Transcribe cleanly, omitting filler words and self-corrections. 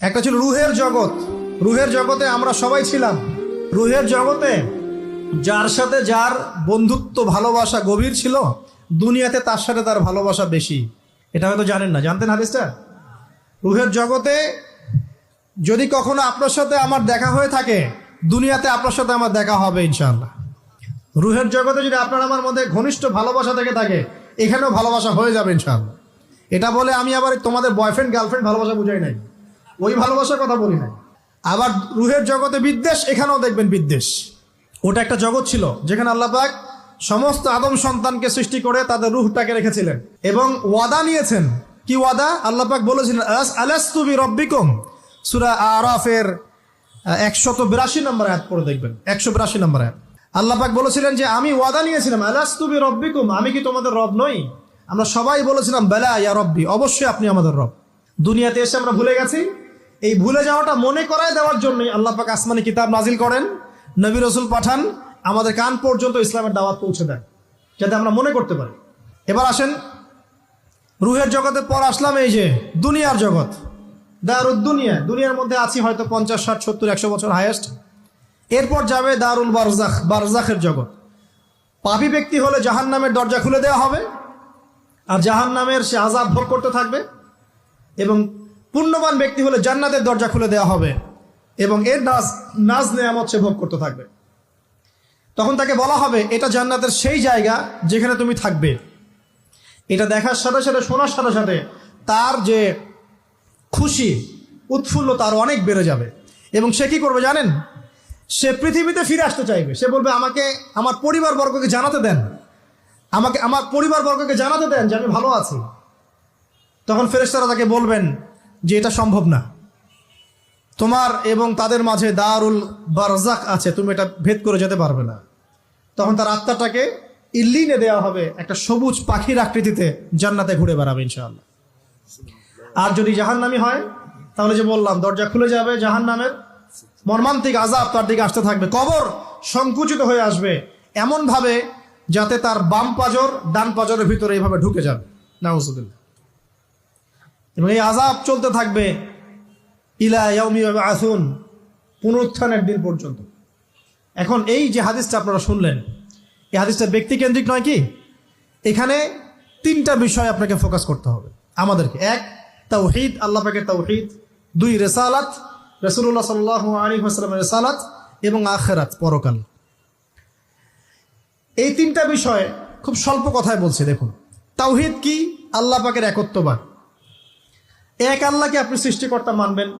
একটা ছিল রুহের জগৎ। রুহের জগতে আমরা সবাই ছিলাম। রুহের জগতে যার সাথে যার বন্ধুত্ব ভালোবাসা গভীর ছিল, দুনিয়াতে তার সাথে তার ভালোবাসা বেশি। এটা হয়তো জানেন না, জানতেন হাদিসটা? রুহের জগতে যদি কখনো আপনার সাথে আমার দেখা হয়ে থাকে, দুনিয়াতে আপনার সাথে আমার দেখা হবে ইনশাআল্লাহ। রুহের জগতে যদি আপনার আমার মধ্যে ঘনিষ্ঠ ভালোবাসা থেকে থাকে, এখানেও ভালোবাসা হয়ে যাবে ইনশাআল্লাহ। এটা বলে আমি আবার তোমাদের বয়ফ্রেন্ড গার্লফ্রেন্ড ভালোবাসা বুঝাই নাই, ওই ভালোবাসার কথা বলি নাই। আবার রুহের জগতে বিদ্বেষ, এখানেও দেখবেন বিদ্বেষ। ওটা একটা জগৎ ছিল যেখানে আল্লাহ পাক সমস্ত আদম সন্তানকে সৃষ্টি করে তাদের রুহটাকে রেখেছিলেন এবং ওয়াদা নিয়েছেন। কি ওয়াদা? আল্লাহ পাক বলেছিলেন আলাস্তু বিরব্বিকুম, সূরা আরাফের 182 নম্বর আয়াত পড়ে দেখবেন, 182 নম্বর আয়াত। আল্লাহ পাক বলেছিলেন যে আমি ওয়াদা নিয়েছিলাম, আলাস্তু বিরব্বিকুম, আমি কি তোমাদের রব নই? আমরা সবাই বলেছিলাম বেলা ইয়া রব্বি, অবশ্যই আপনি আমাদের রব। দুনিয়াতে এসে আমরা ভুলে গেছি। এই ভুলে যাওয়াটা মনে করায় দেওয়ার জন্যই আল্লাহ পাক আসমানি কিতাব নাজিল করেন, নবী রাসূল পাঠান, আমাদের কান পর্যন্ত ইসলামের দাওয়াত পৌঁছে দেন, যাতে আমরা মনে করতে পারি। এবার আসেন রুহের জগতের পর আসলাম এই যে দুনিয়ার জগৎ, দারুদ দুনিয়া। দুনিয়ার মধ্যে আছি হয়তো 50, 60, 70, 100 বছর হাইয়েস্ট। এরপর যাবে দারুল বারজাখ, বারজাখের জগৎ। পাপী ব্যক্তি হলে জাহান্নামের দরজা খুলে দেওয়া হবে আর জাহান্নামের সে আযাব ভোগ করতে থাকবে, এবং পুণ্যবান ব্যক্তি হলে জান্নাতের দরজা খুলে দেওয়া হবে এবং এর নাজ নেয়ামত সে ভোগ করতে থাকবে। তখন তাকে বলা হবে এটা জান্নাতের সেই জায়গা যেখানে তুমি থাকবে। এটা দেখার সাথে সাথে, শোনার সাথে সাথে তার যে খুশি উৎফুল্ল তার অনেক বেড়ে যাবে। এবং সে কি করবে জানেন? সে পৃথিবীতে ফিরে আসতে চাইবে। সে বলবে আমাকে আমার পরিবারবর্গকে জানাতে দেন, আমাকে আমার পরিবারবর্গকে জানাতে দেন যে আমি ভালো আছি। তখন ফেরেশতারা তাকে বলবেন যে এটা সম্ভব না, তোমার এবং তাদের মাঝে দারুল বারজাখ আছে, তুমি এটা ভেদ করে যেতে পারবে না। তখন তার আত্মাটাকে ইল্লিনে দেওয়া হবে, একটা সবুজ পাখির আকৃতিতে জান্নাতে ঘুরে বেড়াবে ইনশাআল্লাহ। আর যদি জাহান্নামী হয় তাহলে যে বললাম দরজা খুলে যাবে, জাহান্নামের মর্মান্তিক আযাব তার দিকে আসতে থাকবে। কবর সংকুচিত হয়ে আসবে এমনভাবে যাতে তার বাম পাজর ডান পাজরের ভিতরে এইভাবে ঢুকে যাবে, নাউযুবিল্লাহ। এবং এই আযাব চলতে থাকবে ইলা ইয়াউমি ইউবআসুন, পুনরুত্থানের দিন পর্যন্ত। এখন এই যে হাদিসটা আপনারা শুনলেন, এই হাদিসটা ব্যক্তিকেন্দ্রিক নয় কি? এখানে 3টা বিষয় আপনাকে ফোকাস করতে হবে আমাদেরকে। 1, তাওহীদ, আল্লাহ পাকের তাওহীদ। 2, রিসালাত, রাসূলুল্লাহ সাল্লাল্লাহু আলাইহি ওয়াসাল্লামের রিসালাত। এবং আখিরাত, পরকাল। এই 3টা বিষয় খুব স্বল্প কথায় বলছি। দেখুন, তাওহীদ কি? আল্লাহ পাকের একত্ববাদ। এক আল্লাহকে আপনি সৃষ্টিকর্তা মানবেন,